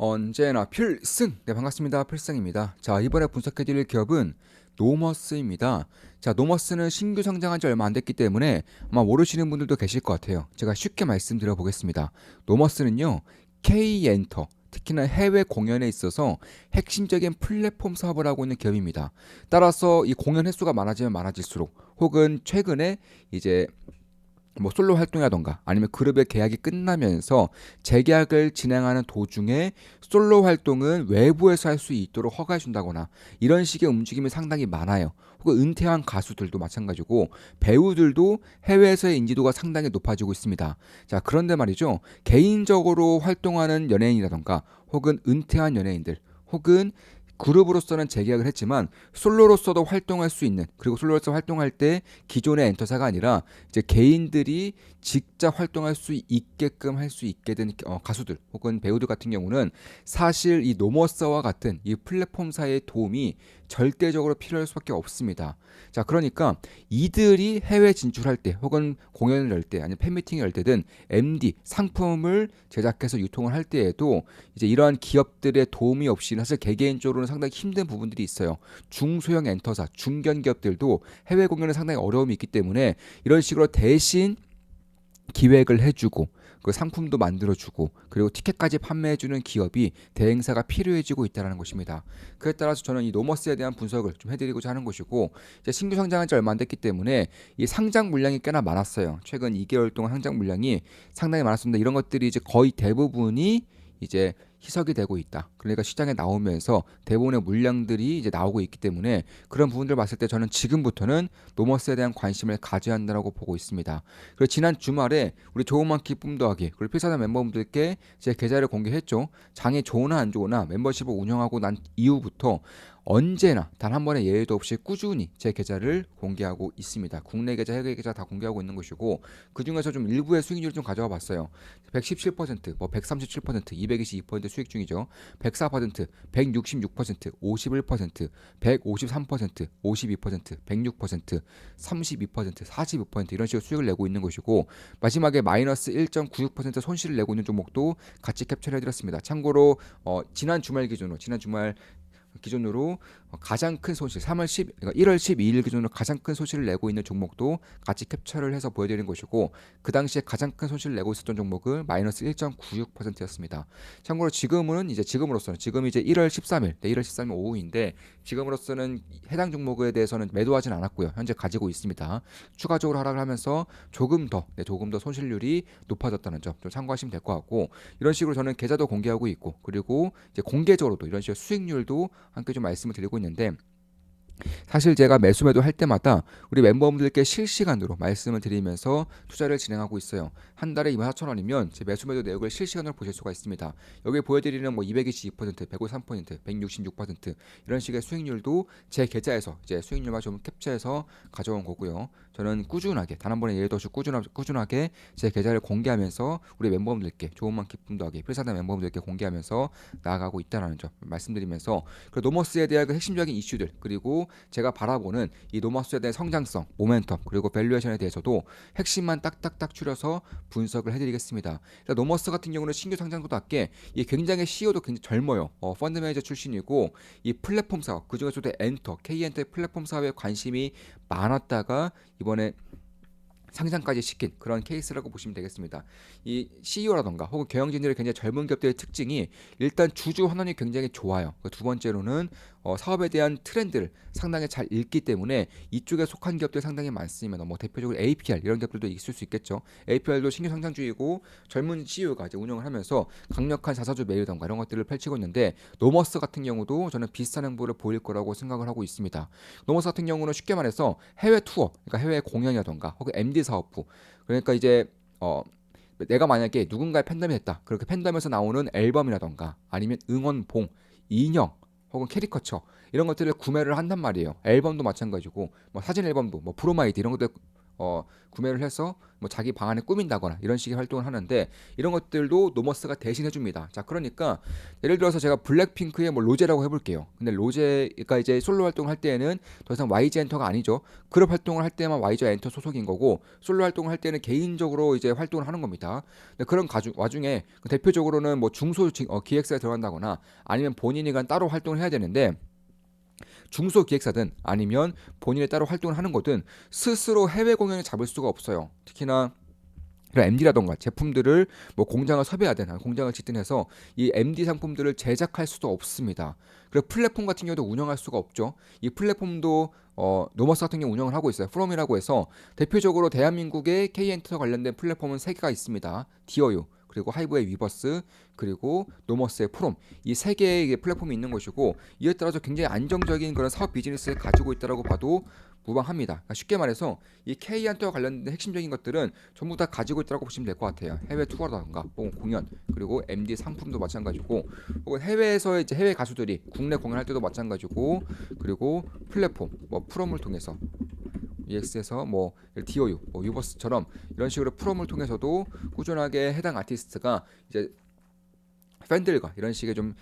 언제나 필승! 네, 반갑습니다. 필승입니다. 자, 이번에 분석해드릴 기업은 노머스입니다. 자, 노머스는 신규 상장한 지 얼마 안 됐기 때문에 아마 모르시는 분들도 계실 것 같아요. 제가 쉽게 말씀드려 보겠습니다. 노머스는요, K엔터, 특히나 해외 공연에 있어서 핵심적인 플랫폼 사업을 하고 있는 기업입니다. 따라서 이 공연 횟수가 많아지면 많아질수록 혹은 최근에 이제 뭐 솔로 활동이라던가 아니면 그룹의 계약이 끝나면서 재계약을 진행하는 도중에 솔로 활동은 외부에서 할 수 있도록 허가해 준다거나 이런 식의 움직임이 상당히 많아요. 혹은 은퇴한 가수들도 마찬가지고 배우들도 해외에서의 인지도가 상당히 높아지고 있습니다. 자, 그런데 말이죠. 개인적으로 활동하는 연예인이라던가 혹은 은퇴한 연예인들 혹은 그룹으로서는 재계약을 했지만 솔로로서도 활동할 수 있는, 그리고 솔로로서 활동할 때 기존의 엔터사가 아니라 이제 개인들이 직접 활동할 수 있게끔 할 수 있게 된 가수들 혹은 배우들 같은 경우는 사실 이 노머스와 같은 이 플랫폼사의 도움이 절대적으로 필요할 수밖에 없습니다. 자, 그러니까 이들이 해외 진출할 때 혹은 공연을 열 때 아니면 팬미팅을 열 때든 MD 상품을 제작해서 유통을 할 때에도 이제 이러한 기업들의 도움이 없이는 사실 개개인적으로는 상당히 힘든 부분들이 있어요. 중소형 엔터사, 중견 기업들도 해외 공연은 상당히 어려움이 있기 때문에 이런 식으로 대신 기획을 해주고 그 상품도 만들어주고 그리고 티켓까지 판매해주는 기업이 대행사가 필요해지고 있다는 것입니다. 그에 따라서 저는 이 노머스에 대한 분석을 좀 해드리고자 하는 것이고, 이제 신규 상장한 지 얼마 안 됐기 때문에 이 상장 물량이 꽤나 많았어요. 최근 2개월 동안 상장 물량이 상당히 많았습니다. 이런 것들이 이제 거의 대부분이 이제 희석이 되고 있다. 그러니까 시장에 나오면서 대부분의 물량들이 이제 나오고 있기 때문에 그런 부분들 봤을 때 저는 지금부터는 노머스에 대한 관심을 가져야 한다고 보고 있습니다. 그리고 지난 주말에 우리 조그만 기쁨 더하기 그리고 필사단 멤버분들께 제 계좌를 공개했죠. 장이 좋으나 안 좋으나 멤버십을 운영하고 난 이후부터 언제나 단 한 번의 예외도 없이 꾸준히 제 계좌를 공개하고 있습니다. 국내 계좌, 해외 계좌 다 공개하고 있는 것이고, 그 중에서 좀 일부의 수익률을 좀 가져와 봤어요. 117%, 뭐 137%, 222% 수익 중이죠. 104%, 166%, 51%, 153%, 52%, 106%, 32%, 42% 이런 식으로 수익을 내고 있는 것이고, 마지막에 마이너스 1.96% 손실을 내고 있는 종목도 같이 캡처해 드렸습니다. 참고로 지난 주말 기준으로 가장 큰 손실 3월 10 그러니까 1월 12일 기준으로 가장 큰 손실을 내고 있는 종목도 같이 캡처를 해서 보여드린 것이고, 그 당시에 가장 큰 손실을 내고 있었던 종목은 마이너스 1.96%였습니다. 참고로 지금 이제 1월 13일, 1월 13일 오후인데 지금으로서는 해당 종목에 대해서는 매도하진 않았고요. 현재 가지고 있습니다. 추가적으로 하락을 하면서 조금 더 손실률이 높아졌다는 점 좀 참고하시면 될 것 같고, 이런 식으로 저는 계좌도 공개하고 있고 그리고 이제 공개적으로도 이런 식으로 수익률도 함께 좀 말씀을 드리고 있는데, 사실 제가 매수 매도 할 때마다 우리 멤버분들께 실시간으로 말씀을 드리면서 투자를 진행하고 있어요. 한 달에 24,000원이면 제 매수 매도 내역을 실시간으로 보실 수가 있습니다. 여기 보여드리는 뭐 222%, 153%, 166% 이런 식의 수익률도 제 계좌에서 이제 수익률만 좀 캡처해서 가져온 거고요. 저는 꾸준하게 단 한 번의 예외도 없이 꾸준하게 제 계좌를 공개하면서 우리 멤버분들께 좋은만 기쁨도 하게 필사단 멤버분들께 공개하면서 나아가고 있다는 점 말씀드리면서, 그 노머스에 대한 그 핵심적인 이슈들 그리고 제가 바라보는 이 노머스에 대한 성장성, 모멘텀 그리고 밸류에이션에 대해서도 핵심만 딱딱딱 추려서 분석을 해드리겠습니다. 노머스 같은 경우는 신규 상장보다께 이 굉장히 CEO도 굉장히 젊어요. 펀드 매니저 출신이고 이 플랫폼 사업 그중에서도 K엔터의 플랫폼 사업에 관심이 많았다가 이번에 상장까지 시킨 그런 케이스라고 보시면 되겠습니다. 이 CEO라던가 혹은 경영진들의 굉장히 젊은 기업들의 특징이 일단 주주 환원이 굉장히 좋아요. 두 번째로는 사업에 대한 트렌드를 상당히 잘 읽기 때문에 이쪽에 속한 기업들이 상당히 많습니다. 뭐 대표적으로 APR 이런 기업들도 있을 수 있겠죠. APR도 신규 상장주이고 젊은 CEO가 이제 운영을 하면서 강력한 자사주 매입이던가 이런 것들을 펼치고 있는데, 노머스 같은 경우도 저는 비슷한 행보를 보일 거라고 생각을 하고 있습니다. 노머스 같은 경우는 쉽게 말해서 해외 투어, 그러니까 해외 공연이라던가 혹은 MD 사업부, 그러니까 이제 내가 만약에 누군가의 팬덤이 됐다. 그렇게 팬덤에서 나오는 앨범이라던가 아니면 응원봉, 인형 혹은 캐리커처 이런 것들을 구매를 한단 말이에요. 앨범도 마찬가지고 뭐 사진 앨범도 뭐 브로마이드 이런 것들 구매를 해서 뭐 자기 방 안에 꾸민다거나 이런 식의 활동을 하는데 이런 것들도 노머스가 대신 해줍니다. 자, 그러니까 예를 들어서 제가 블랙핑크의 뭐 로제라고 해볼게요. 근데 로제가 이제 솔로 활동을 할 때에는 더 이상 YG 엔터가 아니죠. 그룹 활동을 할 때만 YG 엔터 소속인 거고 솔로 활동을 할 때는 개인적으로 이제 활동을 하는 겁니다. 근데 그런 와중에 대표적으로는 뭐 기획사에 들어간다거나 아니면 본인이 간 따로 활동을 해야 되는데 중소기획사든 아니면 본인이 따로 활동을 하는 거든 스스로 해외 공연을 잡을 수가 없어요. 특히나 MD라던가 제품들을 뭐 공장을 섭외하든 공장을 짓든 해서 이 MD 상품들을 제작할 수도 없습니다. 그리고 플랫폼 같은 경우도 운영할 수가 없죠. 이 플랫폼도 노머스 같은 경우 운영을 하고 있어요. 프롬이라고 해서 대표적으로 대한민국의 K엔터 관련된 플랫폼은 3개가 있습니다. 디어유 그리고 하이브의 위버스 그리고 노머스의 프롬 이 3개의 플랫폼이 있는 것이고 이에 따라서 굉장히 안정적인 그런 사업 비즈니스를 가지고 있다라고 봐도 무방합니다. 그러니까 쉽게 말해서 이 K한테와 관련된 핵심적인 것들은 전부 다 가지고 있다고 보시면 될 것 같아요. 해외 투어라든가 혹은 공연 그리고 MD 상품도 마찬가지고 혹은 해외에서 이제 해외 가수들이 국내 공연할 때도 마찬가지고 그리고 플랫폼 뭐 프롬을 통해서 EX에서 뭐 디오유, 뭐 유버스처럼 이런 식으로 프롬을 통해서도 꾸준하게 해당 아티스트가 이제 팬들과 이런 식의 좀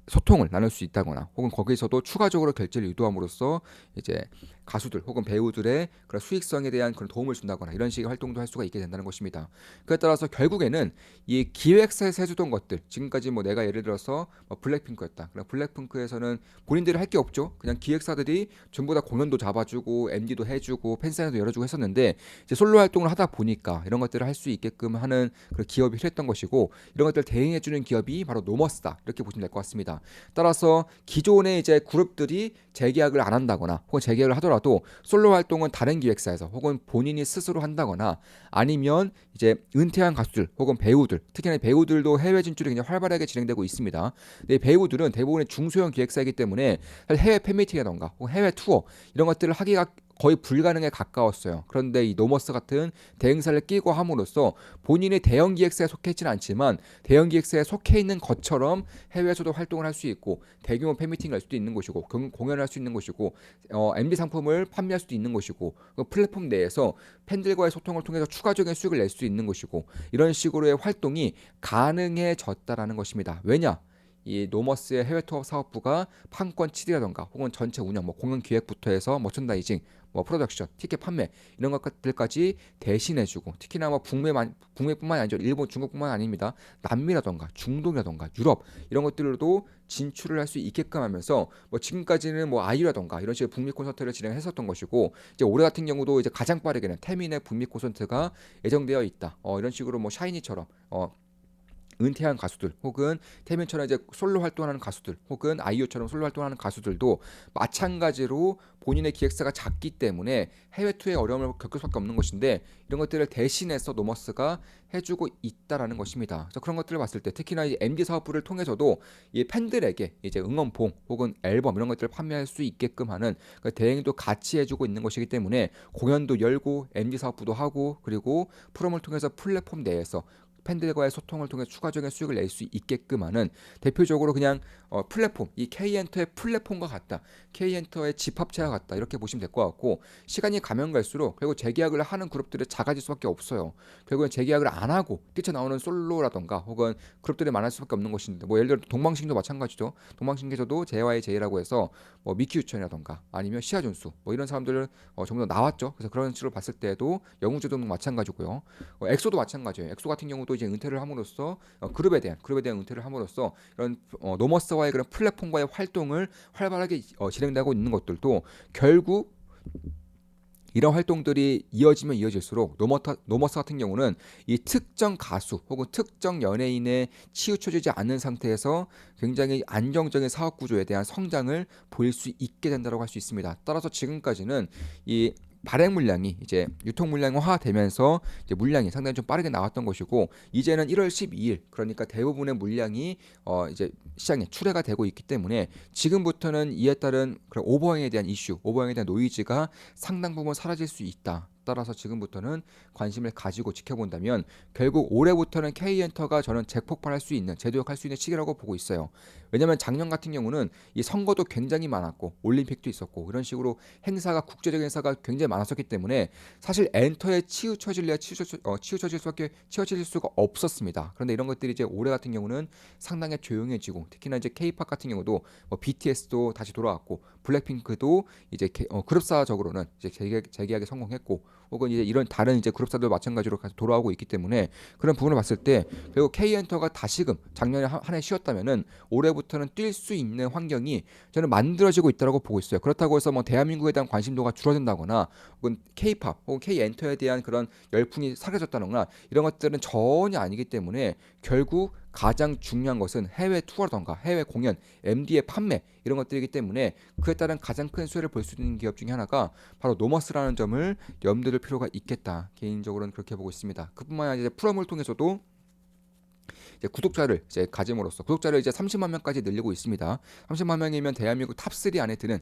소통을 나눌 수 있다거나 혹은 거기서도 추가적으로 결제를 유도함으로써 이제 가수들 혹은 배우들의 그런 수익성에 대한 그런 도움을 준다거나 이런 식의 활동도 할 수가 있게 된다는 것입니다. 그에 따라서 결국에는 이 기획사에서 해주던 것들 지금까지 뭐 내가 예를 들어서 뭐 블랙핑크였다. 그럼 블랙핑크에서는 본인들이 할 게 없죠. 그냥 기획사들이 전부 다 공연도 잡아주고 MD도 해주고 팬사인회도 열어주고 했었는데 이제 솔로 활동을 하다 보니까 이런 것들을 할 수 있게끔 하는 그런 기업이 필요했던 것이고 이런 것들을 대행해주는 기업이 바로 노머스다 이렇게 보시면 될 것 같습니다. 따라서 기존의 이제 그룹들이 재계약을 안 한다거나 혹은 재계약을 하더라도 솔로 활동은 다른 기획사에서 혹은 본인이 스스로 한다거나 아니면 이제 은퇴한 가수들 혹은 배우들 특히나 배우들도 해외 진출이 굉장히 활발하게 진행되고 있습니다. 근데 배우들은 대부분의 중소형 기획사이기 때문에 해외 팬미팅이라던가 혹은 해외 투어 이런 것들을 하기가 거의 불가능에 가까웠어요. 그런데 이 노머스 같은 대행사를 끼고 함으로써 본인이 대형 기획사에 속해 있지는 않지만 대형 기획사에 속해 있는 것처럼 해외에서도 활동을 할 수 있고 대규모 팬미팅을 할 수도 있는 것이고 공연을 할 수 있는 것이고 MD 상품을 판매할 수도 있는 것이고 그 플랫폼 내에서 팬들과의 소통을 통해서 추가적인 수익을 낼 수 있는 것이고 이런 식으로의 활동이 가능해졌다라는 것입니다. 왜냐? 이 노머스의 해외 투어 사업부가 판권 7이라던가 혹은 전체 운영, 뭐 공연 기획부터 해서 머천다이징, 뭐 프로덕션, 티켓 판매 이런 것들까지 대신해주고 특히나 뭐 북미뿐만 아니죠. 일본, 중국뿐만 아닙니다. 남미라던가 중동이라던가 유럽 이런 것들로도 진출을 할 수 있게끔 하면서 뭐 지금까지는 뭐 아이유라던가 이런 식의 북미 콘서트를 진행했었던 것이고 이제 올해 같은 경우도 이제 가장 빠르게는 태민의 북미 콘서트가 예정되어 있다. 이런 식으로 뭐 샤이니처럼 은퇴한 가수들 혹은 태민처럼 이제 솔로 활동하는 가수들 혹은 아이유처럼 솔로 활동하는 가수들도 마찬가지로 본인의 기획사가 작기 때문에 해외 투어의 어려움을 겪을 수밖에 없는 것인데 이런 것들을 대신해서 노머스가 해주고 있다라는 것입니다. 그래서 그런 것들을 봤을 때 특히나 이 MD 사업부를 통해서도 이 팬들에게 이제 응원봉 혹은 앨범 이런 것들을 판매할 수 있게끔 하는 그 대행도 같이 해주고 있는 것이기 때문에 공연도 열고 MD 사업부도 하고 그리고 프롬을 통해서 플랫폼 내에서 팬들과의 소통을 통해 추가적인 수익을 낼 수 있게끔 하는 대표적으로 그냥 플랫폼 이 K엔터의 플랫폼과 같다. K엔터의 집합체와 같다. 이렇게 보시면 될 것 같고 시간이 가면 갈수록 결국 재계약을 하는 그룹들이 작아질 수밖에 없어요. 결국엔 재계약을 안 하고 뛰쳐나오는 솔로라던가 혹은 그룹들이 많을 수밖에 없는 것인데 뭐 예를 들어 동방신기도 마찬가지죠. 동방신기에서도 JYJ라고 해서 뭐 미키 유천이라던가 아니면 시아준수 뭐 이런 사람들을 전부 다 나왔죠. 그래서 그런 식으로 봤을 때도 영웅제도 마찬가지고요. 엑소도 마찬가지예요. 엑소 같은 경우도 이제 은퇴를 함으로써 그룹에 대한 은퇴를 함으로써 이런 노머스와의 그런 플랫폼과의 활동을 활발하게 진행되고 있는 것들도 결국 이런 활동들이 이어지면 이어질수록 노머스 같은 경우는 이 특정 가수 혹은 특정 연예인에 치우쳐지지 않는 상태에서 굉장히 안정적인 사업 구조에 대한 성장을 보일 수 있게 된다고 할 수 있습니다. 따라서 지금까지는 이 발행 물량이 이제 유통 물량화되면서 이제 물량이 상당히 좀 빠르게 나왔던 것이고 이제는 1월 12일 그러니까 대부분의 물량이 이제 시장에 출회가 되고 있기 때문에 지금부터는 이에 따른 그런 오버행에 대한 이슈, 오버행에 대한 노이즈가 상당 부분 사라질 수 있다. 따라서 지금부터는 관심을 가지고 지켜본다면 결국 올해부터는 K엔터가 저는 재폭발할 수 있는, 재도약할 수 있는 시기라고 보고 있어요. 왜냐하면 작년 같은 경우는 이 선거도 굉장히 많았고 올림픽도 있었고 이런 식으로 행사가, 국제적인 행사가 굉장히 많았었기 때문에 사실 엔터에 치우쳐질 수가 없었습니다. 그런데 이런 것들이 이제 올해 같은 경우는 상당히 조용해지고, 특히나 이제 K-팝 같은 경우도 뭐 BTS도 다시 돌아왔고 블랙핑크도 이제 그룹사적으로는 이제 재계약에 성공했고, 혹은 이제 이런 다른 이제 그룹사도 마찬가지로 돌아오고 있기 때문에 그런 부분을 봤을 때 결국 K엔터가 다시금 작년에 한 해 쉬었다면은 올해부터는 뛸 수 있는 환경이 저는 만들어지고 있다고 보고 있어요. 그렇다고 해서 뭐 대한민국에 대한 관심도가 줄어든다거나 혹은 K-팝 혹은 K엔터에 대한 그런 열풍이 사라졌다거나 이런 것들은 전혀 아니기 때문에 결국 가장 중요한 것은 해외 투어라던가 해외 공연, MD의 판매 이런 것들이기 때문에 그에 따른 가장 큰 수혜를 볼 수 있는 기업 중에 하나가 바로 노머스라는 점을 염두에 둘 필요가 있겠다. 개인적으로는 그렇게 보고 있습니다. 그뿐만 아니라 이제 프롬을 통해서도 이제 구독자를 이제 가짐으로써 구독자를 이제 30만 명까지 늘리고 있습니다. 30만 명이면 대한민국 탑3 안에 드는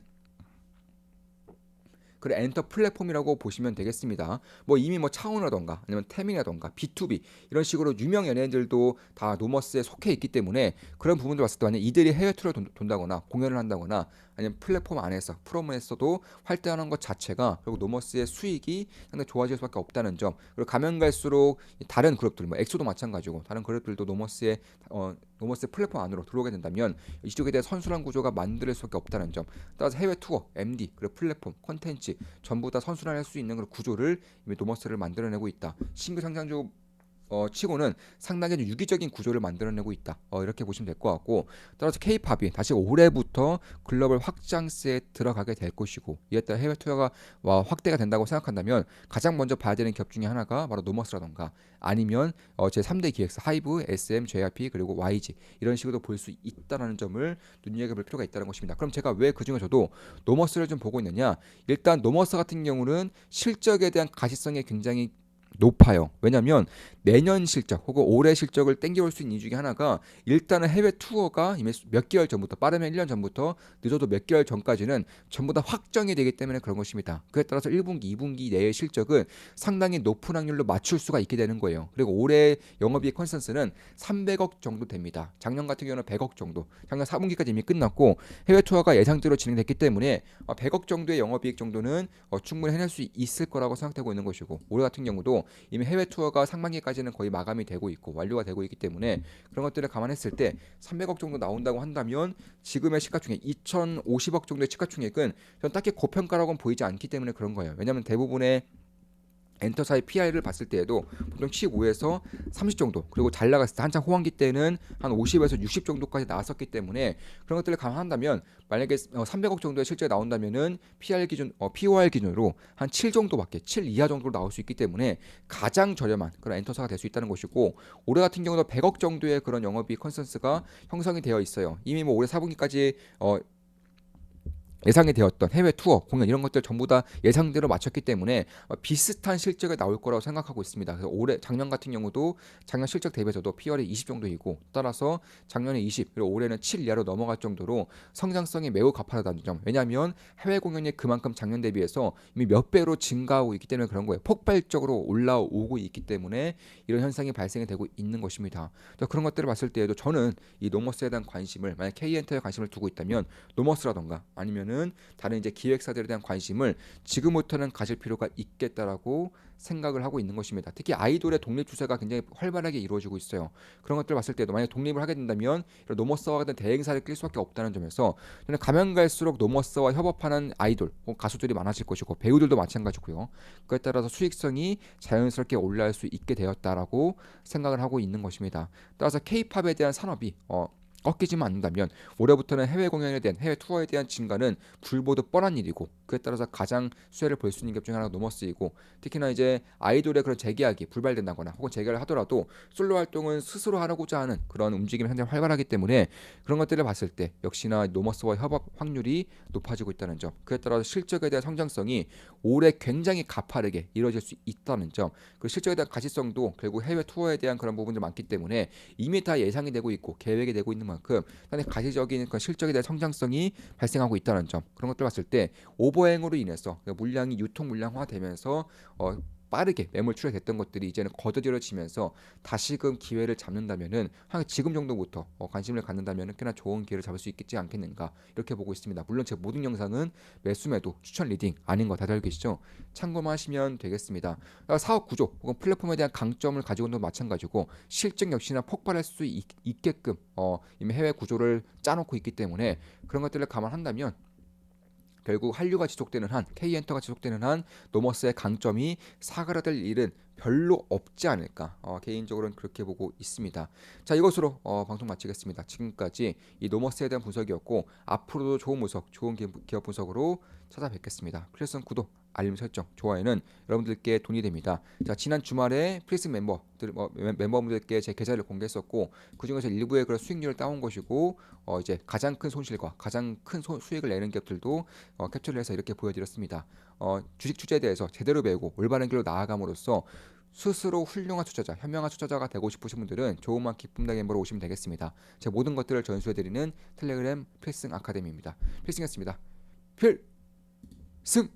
그런 엔터 플랫폼이라고 보시면 되겠습니다. 뭐 이미 뭐 차은우라던가 아니면 태민이라던가 B2B 이런 식으로 유명 연예인들도 다 노머스에 속해 있기 때문에 그런 부분들 봤을 때 만약 이들이 해외 투어를 돈다거나 공연을 한다거나 아니면 플랫폼 안에서 프로모에서도 활동하는 것 자체가 결국 노머스의 수익이 상당히 좋아질 수밖에 없다는 점. 그리고 가면 갈수록 다른 그룹들 뭐 엑소도 마찬가지고 다른 그룹들도 노머스의 플랫폼 안으로 들어오게 된다면 이쪽에 대한 선순환 구조가 만들 수밖에 없다는 점. 따라서 해외 투어, MD, 그리고 플랫폼, 콘텐츠 전부 다 선순환할 수 있는 그런 구조를 이미 노머스를 만들어내고 있다. 신규 상장주 치고는 상당히 유기적인 구조를 만들어내고 있다. 이렇게 보시면 될 것 같고, 따라서 K-팝이 다시 올해부터 글로벌 확장세에 들어가게 될 것이고, 이에 따라 해외 투자가 확대가 된다고 생각한다면 가장 먼저 봐야 되는 기업 중에 하나가 바로 노머스라던가 아니면 제 3대 기획사 하이브, SM, JYP 그리고 YG 이런 식으로 볼 수 있다는 점을 눈여겨볼 필요가 있다는 것입니다. 그럼 제가 왜 그중에 저도 노머스를 좀 보고 있느냐? 일단 노머스 같은 경우는 실적에 대한 가시성이 굉장히 높아요. 왜냐하면 내년 실적 혹은 올해 실적을 땡겨올 수 있는 이유 중에 하나가 일단은 해외 투어가 이미 몇 개월 전부터, 빠르면 1년 전부터 늦어도 몇 개월 전까지는 전부 다 확정이 되기 때문에 그런 것입니다. 그에 따라서 1분기, 2분기 내의 실적은 상당히 높은 확률로 맞출 수가 있게 되는 거예요. 그리고 올해 영업이익 컨센서스는 300억 정도 됩니다. 작년 같은 경우는 100억 정도, 작년 4분기까지 이미 끝났고 해외 투어가 예상대로 진행됐기 때문에 100억 정도의 영업이익 정도는 충분히 해낼 수 있을 거라고 생각되고 있는 것이고, 올해 같은 경우도 이미 해외 투어가 상반기까지는 거의 마감이 되고 있고 완료가 되고 있기 때문에 그런 것들을 감안했을 때 300억 정도 나온다고 한다면 지금의 시가총액 2,050억 정도의 시가총액은 전 딱히 고평가라고는 보이지 않기 때문에 그런 거예요. 왜냐하면 대부분의 엔터사의 PR을 봤을 때에도 보통 15에서 30 정도, 그리고 잘 나갔을 때 한창 호황기 때는 한 50에서 60 정도까지 나왔었기 때문에 그런 것들을 감안한다면 만약에 300억 정도의 실적이 나온다면은 PR 기준, POR 기준으로 한 7 정도밖에, 7 이하 정도로 나올 수 있기 때문에 가장 저렴한 그런 엔터사가 될 수 있다는 것이고, 올해 같은 경우도 100억 정도의 그런 영업이익 컨센서스가 형성이 되어 있어요. 이미 뭐 올해 4분기까지 예상이 되었던 해외 투어, 공연 이런 것들 전부 다 예상대로 맞췄기 때문에 비슷한 실적이 나올 거라고 생각하고 있습니다. 그래서 올해 작년 같은 경우도 작년 실적 대비해서도 PR이 20 정도이고, 따라서 작년에 20 그리고 올해는 7 이하로 넘어갈 정도로 성장성이 매우 가파르다는 점. 왜냐하면 해외 공연이 그만큼 작년 대비해서 이미 몇 배로 증가하고 있기 때문에 그런 거예요. 폭발적으로 올라오고 있기 때문에 이런 현상이 발생이 되고 있는 것입니다. 그런 것들을 봤을 때에도 저는 이 노머스에 대한 관심을, 만약 K엔터에 관심을 두고 있다면 노머스라던가 아니면은 다른 이제 기획사들에 대한 관심을 지금부터는 가질 필요가 있겠다라고 생각을 하고 있는 것입니다. 특히 아이돌의 독립 추세가 굉장히 활발하게 이루어지고 있어요. 그런 것들을 봤을 때도 만약 독립을 하게 된다면 노머스와 같은 대행사를 낄 수밖에 없다는 점에서 저는 가면 갈수록 노머스와 협업하는 아이돌 혹은 가수들이 많아질 것이고 배우들도 마찬가지고요. 그에 따라서 수익성이 자연스럽게 올라갈 수 있게 되었다라고 생각을 하고 있는 것입니다. 따라서 K-팝에 대한 산업이 꺾이지만 않는다면 올해부터는 해외 공연에 대한, 해외 투어에 대한 증가는 불보듯 뻔한 일이고, 그에 따라서 가장 수혜를 볼 수 있는 것 중에 하나가 노머스이고, 특히나 이제 아이돌의 그런 재계약이 불발된다거나 혹은 재계를 하더라도 솔로 활동은 스스로 하고자 하는 그런 움직임이 상당히 활발하기 때문에 그런 것들을 봤을 때 역시나 노머스와 협업 확률이 높아지고 있다는 점, 그에 따라서 실적에 대한 성장성이 올해 굉장히 가파르게 이루어질 수 있다는 점, 그 실적에 대한 가시성도 결국 해외 투어에 대한 그런 부분들 많기 때문에 이미 다 예상이 되고 있고 계획이 되고 있는 만큼 상당히 가시적인 그 실적에 대한 성장성이 발생하고 있다는 점, 그런 것들 봤을 때 오버행으로 인해서 물량이 유통 물량화되면서 빠르게 매물 출하됐던 것들이 이제는 거둬들여지면서 다시금 기회를 잡는다면은 한 지금 정도부터 관심을 갖는다면은 꽤나 좋은 기회를 잡을 수 있지 않겠는가, 이렇게 보고 있습니다. 물론 제 모든 영상은 매수 매도 추천 리딩 아닌 거 다들 알고 계시죠? 참고만 하시면 되겠습니다. 사업 구조 혹은 플랫폼에 대한 강점을 가지고는 마찬가지고 실적 역시나 폭발할 수 있게끔 이미 해외 구조를 짜놓고 있기 때문에 그런 것들을 감안한다면 결국 한류가 지속되는 한, K엔터가 지속되는 한 노머스의 강점이 사그라들 일은 별로 없지 않을까, 개인적으로는 그렇게 보고 있습니다. 자, 이것으로 방송 마치겠습니다. 지금까지 이 노머스에 대한 분석이었고, 앞으로도 좋은 분석, 좋은 기업 분석으로 찾아뵙겠습니다. 필요성 구독, 알림 설정, 좋아요는 여러분들께 돈이 됩니다. 자, 지난 주말에 필승 멤버분들께 제 계좌를 공개했었고, 그 중에서 일부의 그런 수익률을 따온 것이고, 이제 가장 큰 손실과 가장 큰 수익을 내는 기업들도 캡처를 해서 이렇게 보여드렸습니다. 주식 투자에 대해서 제대로 배우고 올바른 길로 나아감으로써 스스로 훌륭한 투자자, 현명한 투자자가 되고 싶으신 분들은 조금만 기쁨당 멤버로 오시면 되겠습니다. 제 모든 것들을 전수해드리는 텔레그램 필승 아카데미입니다. 필승이었습니다. 필승!